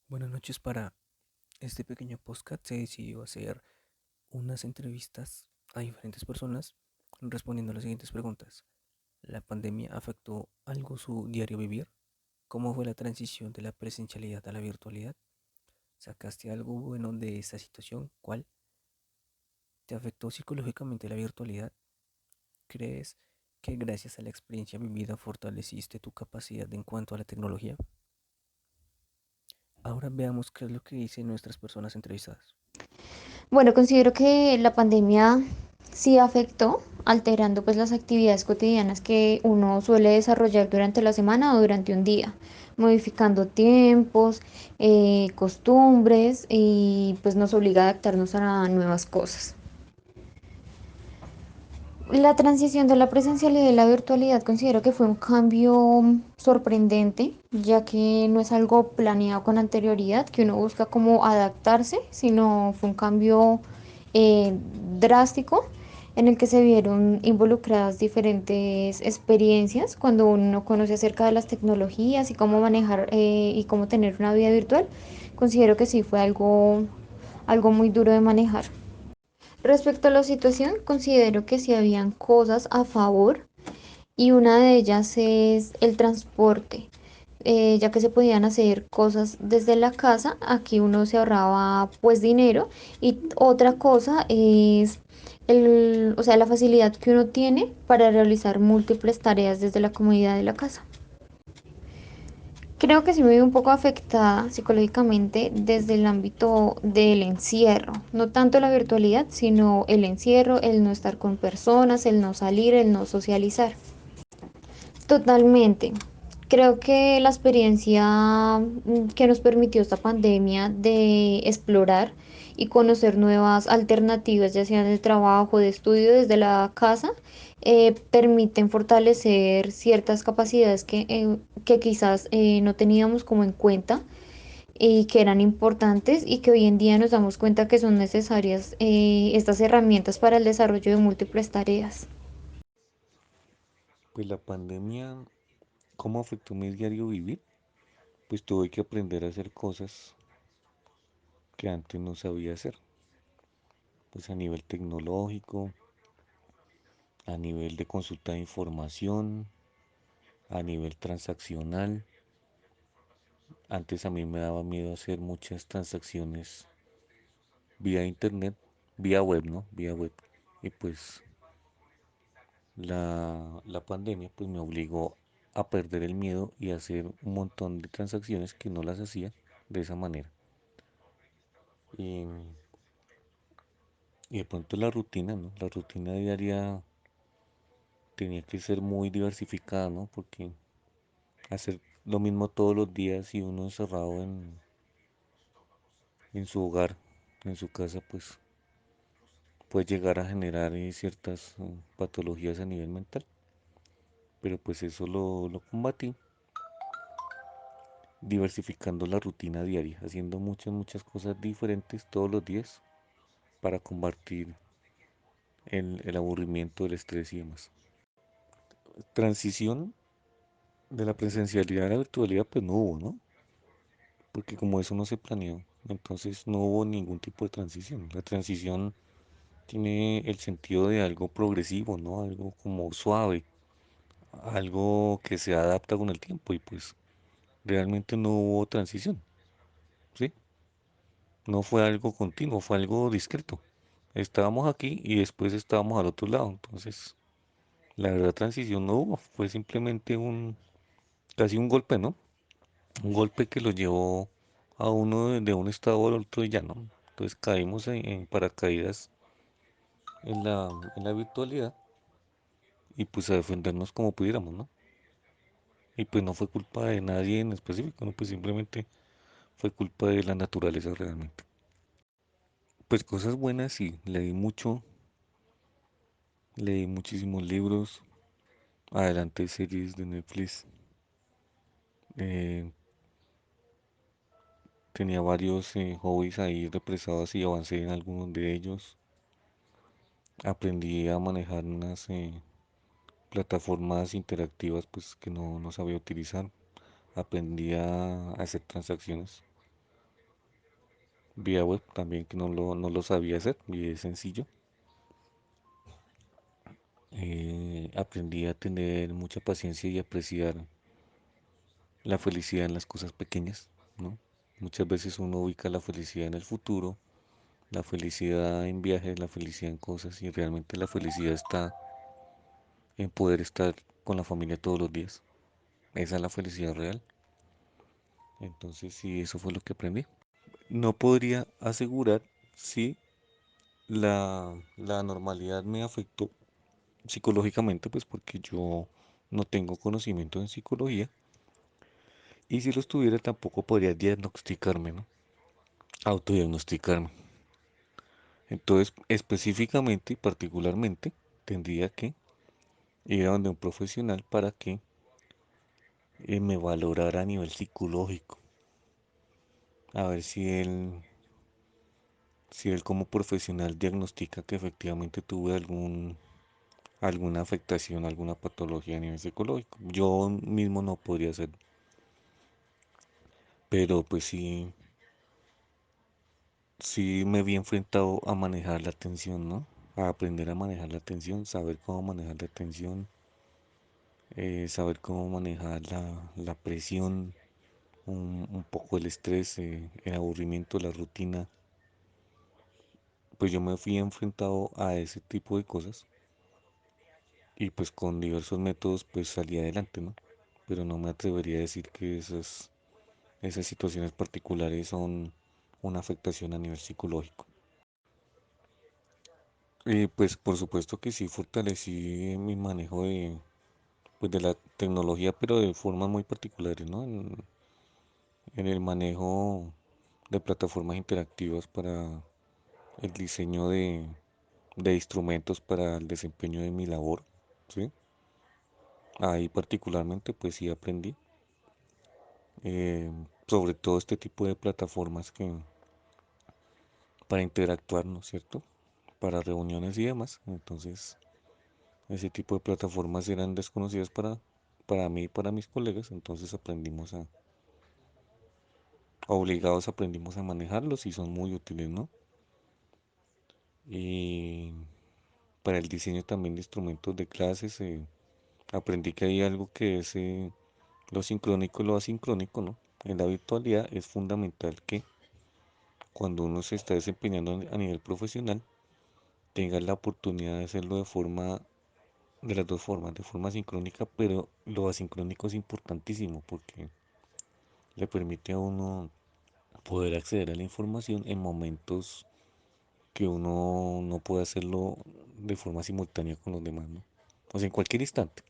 Buenas noches. Para este pequeño podcast se decidió hacer unas entrevistas a diferentes personas respondiendo a las siguientes preguntas. ¿La pandemia afectó algo su diario vivir? ¿Cómo fue la transición de la presencialidad a la virtualidad? ¿Sacaste algo bueno de esta situación? ¿Cuál? ¿Te afectó psicológicamente la virtualidad? ¿Crees que gracias a la experiencia vivida fortaleciste tu capacidad en cuanto a la tecnología? Ahora veamos qué es lo que dicen nuestras personas entrevistadas. Bueno, considero que la pandemia sí afectó, alterando pues las actividades cotidianas que uno suele desarrollar durante la semana o durante un día, modificando tiempos, costumbres y pues nos obliga a adaptarnos a nuevas cosas. La transición de la presencialidad y la virtualidad considero que fue un cambio sorprendente, ya que no es algo planeado con anterioridad, que uno busca como adaptarse, sino fue un cambio eh, drástico en el que se vieron involucradas diferentes experiencias cuando uno conoce acerca de las tecnologías y cómo manejar y cómo tener una vida virtual. Considero que sí fue algo muy duro de manejar. Respecto a la situación, considero que sí habían cosas a favor y una de ellas es el transporte, ya que se podían hacer cosas desde la casa, aquí uno se ahorraba pues dinero y otra cosa es o sea, la facilidad que uno tiene para realizar múltiples tareas desde la comodidad de la casa. Creo que sí me vi un poco afectada psicológicamente desde el ámbito del encierro, no tanto la virtualidad, sino el encierro, el no estar con personas, el no salir, el no socializar. Totalmente. Creo que la experiencia que nos permitió esta pandemia de explorar y conocer nuevas alternativas, ya sean de trabajo, de estudio desde la casa, permiten fortalecer ciertas capacidades que quizás no teníamos como en cuenta y que eran importantes y que hoy en día nos damos cuenta que son necesarias estas herramientas para el desarrollo de múltiples tareas. Pues la pandemia, ¿cómo afectó mi diario vivir? Pues tuve que aprender a hacer cosas que antes no sabía hacer. Pues a nivel tecnológico, a nivel de consulta de información, a nivel transaccional. Antes a mí me daba miedo hacer muchas transacciones vía internet, vía web, ¿no? Vía web. Y pues la pandemia pues me obligó a perder el miedo y a hacer un montón de transacciones que no las hacía de esa manera. Y Y de pronto la rutina, ¿no? La rutina diaria tenía que ser muy diversificada, ¿no? Porque hacer lo mismo todos los días y uno encerrado en su hogar, en su casa, pues puede llegar a generar ciertas patologías a nivel mental. Pero pues eso lo combatí diversificando la rutina diaria, haciendo muchas cosas diferentes todos los días para combatir el aburrimiento, el estrés y demás. Transición de la presencialidad a la virtualidad, pues no hubo, ¿no? Porque como eso no se planeó, entonces no hubo ningún tipo de transición. La transición tiene el sentido de algo progresivo, ¿no? Algo como suave, algo que se adapta con el tiempo y pues realmente no hubo transición, ¿sí? No fue algo continuo, fue algo discreto. Estábamos aquí y después estábamos al otro lado, entonces la verdad transición no hubo, fue simplemente casi un golpe, ¿no? Un golpe que lo llevó a uno de un estado al otro y ya no. Entonces caímos en paracaídas en la virtualidad y pues a defendernos como pudiéramos, ¿no? Y pues no fue culpa de nadie en específico, ¿no? Pues simplemente fue culpa de la naturaleza realmente. Pues cosas buenas, sí, leí muchísimos libros, adelanté series de Netflix, eh, tenía varios hobbies ahí represados y avancé en algunos de ellos. Aprendí a manejar unas plataformas interactivas pues que no sabía utilizar. Aprendí a hacer transacciones. vía web también que no lo sabía hacer y es sencillo. Aprendí a tener mucha paciencia y apreciar la felicidad en las cosas pequeñas, ¿no? Muchas veces uno ubica la felicidad en el futuro, la felicidad en viajes, la felicidad en cosas y realmente la felicidad está en poder estar con la familia todos los días. Esa es la felicidad real. Entonces, sí, eso fue lo que aprendí. No podría asegurar si la normalidad me afectó psicológicamente, pues porque yo no tengo conocimiento en psicología y si los tuviera tampoco podría diagnosticarme, ¿no? Autodiagnosticarme. Entonces, específicamente y particularmente, tendría que ir a donde un profesional para que me valorara a nivel psicológico, a ver si él como profesional diagnostica que efectivamente tuve alguna afectación, alguna patología a nivel psicológico. Yo mismo no podría hacer, pero pues sí, sí me vi enfrentado a manejar la tensión, ¿no? A aprender a manejar la tensión, saber cómo manejar la tensión, saber cómo manejar la presión, un poco el estrés, el aburrimiento, la rutina. Pues yo me fui enfrentado a ese tipo de cosas y pues con diversos métodos pues salí adelante, ¿no? Pero no me atrevería a decir que esas situaciones particulares son una afectación a nivel psicológico. Y pues por supuesto que sí fortalecí mi manejo pues, de la tecnología, pero de formas muy particulares, ¿no? En el manejo de plataformas interactivas para el diseño de instrumentos para el desempeño de mi labor, ¿sí? Ahí particularmente pues sí aprendí eh, sobre todo este tipo de plataformas que para interactuar, ¿no es cierto? Para reuniones y demás. Entonces, ese tipo de plataformas eran desconocidas para mí y para mis colegas. Entonces obligados aprendimos a manejarlos y son muy útiles, ¿no? Y para el diseño también de instrumentos de clases, aprendí que hay algo que es lo sincrónico y lo asincrónico, ¿no? En la virtualidad es fundamental que cuando uno se está desempeñando a nivel profesional, tenga la oportunidad de hacerlo de las dos formas, de forma sincrónica, pero lo asincrónico es importantísimo porque le permite a uno poder acceder a la información en momentos que uno no puede hacerlo de forma simultánea con los demás, ¿no? O sea, en cualquier instante.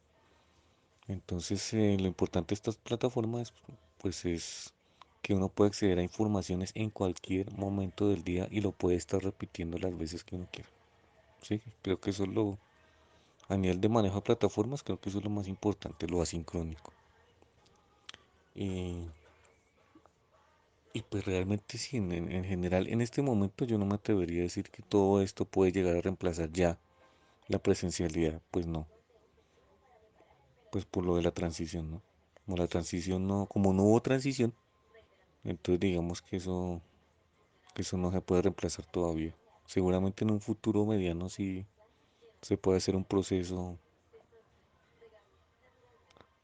Entonces, lo importante de estas plataformas, pues es que uno puede acceder a informaciones en cualquier momento del día y lo puede estar repitiendo las veces que uno quiera. Sí, creo que eso es a nivel de manejo de plataformas, creo que eso es lo más importante, lo asincrónico. Y, y pues realmente sí, en general, en este momento yo no me atrevería a decir que todo esto puede llegar a reemplazar ya la presencialidad, pues no, pues por lo de la transición, ¿no? Como la transición no, como no hubo transición, entonces digamos que eso no se puede reemplazar todavía. Seguramente en un futuro mediano sí se puede hacer un proceso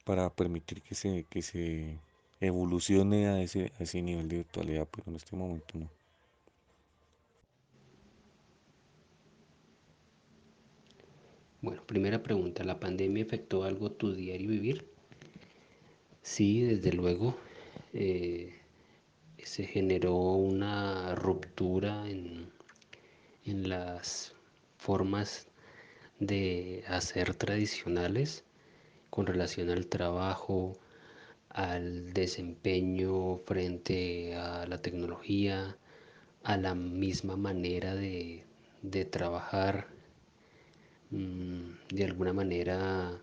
para permitir que se evolucione a ese nivel de virtualidad, pero en este momento no. Bueno, primera pregunta, ¿la pandemia afectó algo tu diario vivir? Sí, desde luego. eh, Se generó una ruptura en las formas de hacer tradicionales con relación al trabajo, al desempeño frente a la tecnología, a la misma manera de trabajar. De alguna manera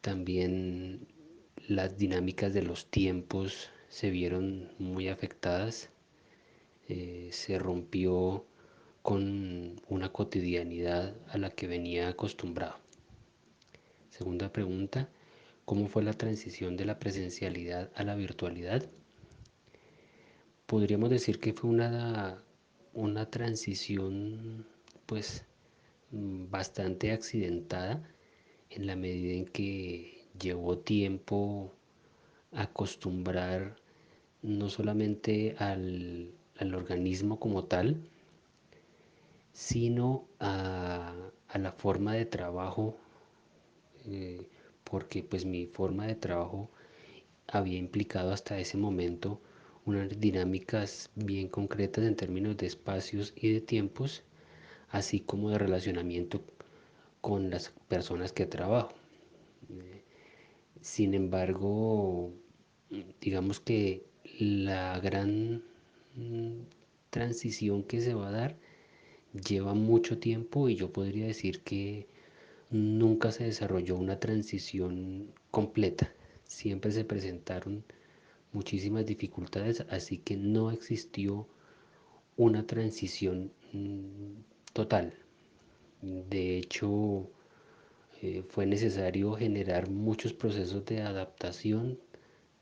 también las dinámicas de los tiempos se vieron muy afectadas. Se rompió con una cotidianidad a la que venía acostumbrado. Segunda pregunta, ¿cómo fue la transición de la presencialidad a la virtualidad? Podríamos decir que fue una transición pues bastante accidentada en la medida en que llevó tiempo acostumbrar no solamente al organismo como tal, sino a la forma de trabajo, eh, porque pues mi forma de trabajo había implicado hasta ese momento unas dinámicas bien concretas en términos de espacios y de tiempos, así como de relacionamiento con las personas que trabajo. Sin embargo, digamos que la gran transición que se va a dar lleva mucho tiempo y yo podría decir que nunca se desarrolló una transición completa. Siempre se presentaron muchísimas dificultades, así que no existió una transición total. De hecho, fue necesario generar muchos procesos de adaptación,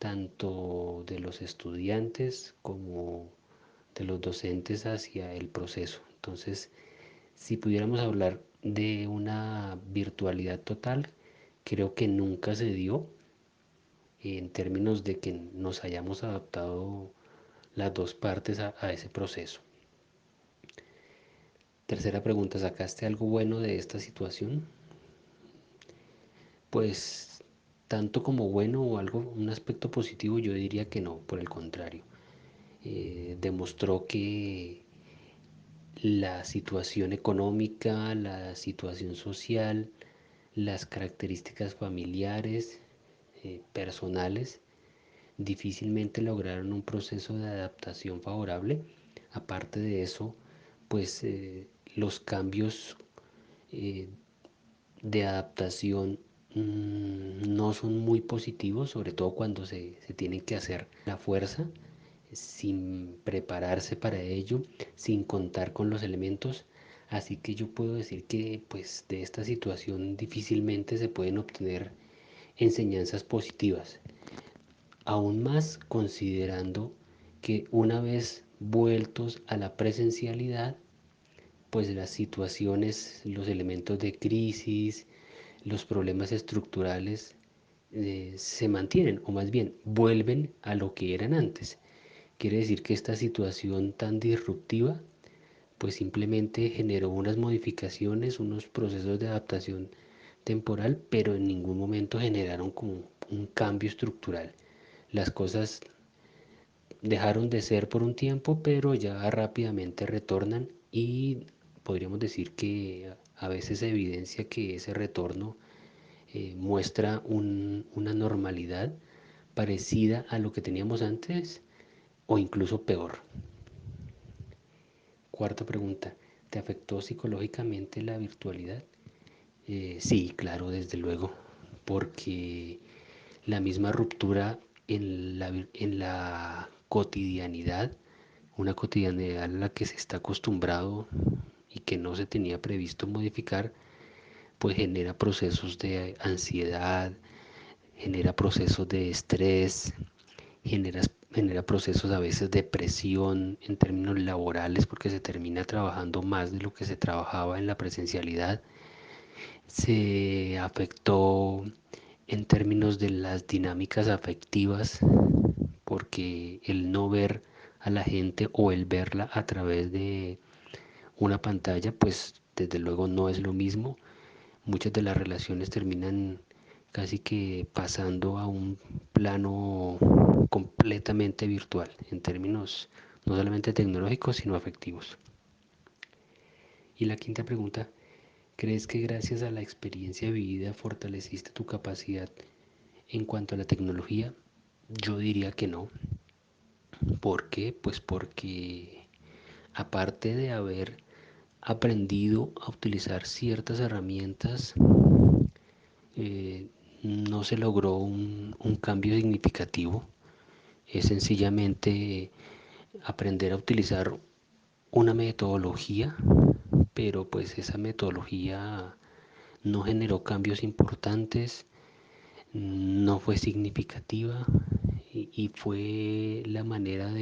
tanto de los estudiantes como de los docentes hacia el proceso. Entonces, si pudiéramos hablar de una virtualidad total, creo que nunca se dio en términos de que nos hayamos adaptado las dos partes a ese proceso. Tercera pregunta, ¿sacaste algo bueno de esta situación? Pues tanto como bueno o algo, un aspecto positivo, yo diría que no, por el contrario. Demostró que la situación económica, la situación social, las características familiares, personales, difícilmente lograron un proceso de adaptación favorable. Aparte de eso, pues los cambios eh, de adaptación no son muy positivos, sobre todo cuando se tienen que hacer a la fuerza, sin prepararse para ello, sin contar con los elementos. Así que yo puedo decir que pues de esta situación difícilmente se pueden obtener enseñanzas positivas. Aún más considerando que una vez vueltos a la presencialidad, pues las situaciones, los elementos de crisis, los problemas estructurales se mantienen o más bien vuelven a lo que eran antes. Quiere decir que esta situación tan disruptiva pues simplemente generó unas modificaciones, unos procesos de adaptación temporal, pero en ningún momento generaron como un cambio estructural. Las cosas dejaron de ser por un tiempo, pero ya rápidamente retornan y podríamos decir que a veces se evidencia que ese retorno muestra una normalidad parecida a lo que teníamos antes o incluso peor. Cuarta pregunta, ¿te afectó psicológicamente la virtualidad? Sí, claro, desde luego, porque la misma ruptura en la cotidianidad, una cotidianidad a la que se está acostumbrado y que no se tenía previsto modificar, pues genera procesos de ansiedad, genera procesos de estrés, genera, genera procesos a veces de presión en términos laborales porque se termina trabajando más de lo que se trabajaba en la presencialidad. Se afectó en términos de las dinámicas afectivas porque el no ver a la gente o el verla a través de una pantalla pues desde luego no es lo mismo. Muchas de las relaciones terminan casi que pasando a un plano completamente virtual en términos no solamente tecnológicos sino afectivos. Y la quinta pregunta, ¿crees que gracias a la experiencia vivida fortaleciste tu capacidad en cuanto a la tecnología? Yo diría que no. ¿Por qué? Pues porque aparte de haber aprendido a utilizar ciertas herramientas, eh, no se logró un cambio significativo. Es sencillamente aprender a utilizar una metodología, pero pues esa metodología no generó cambios importantes, no fue significativa y fue la manera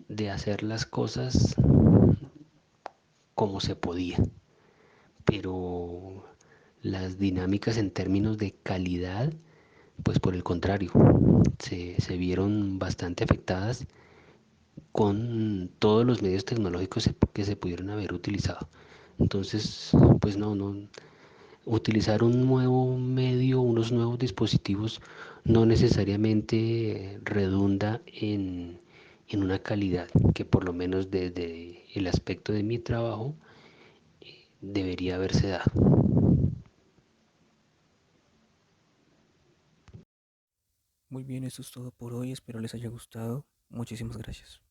de hacer las cosas como se podía, pero las dinámicas en términos de calidad, pues por el contrario, se vieron bastante afectadas con todos los medios tecnológicos que se pudieron haber utilizado. Entonces, pues no, utilizar un nuevo medio, unos nuevos dispositivos, no necesariamente redunda en una calidad que por lo menos desde el aspecto de mi trabajo debería haberse dado. Muy bien, eso es todo por hoy. Espero les haya gustado. Muchísimas gracias.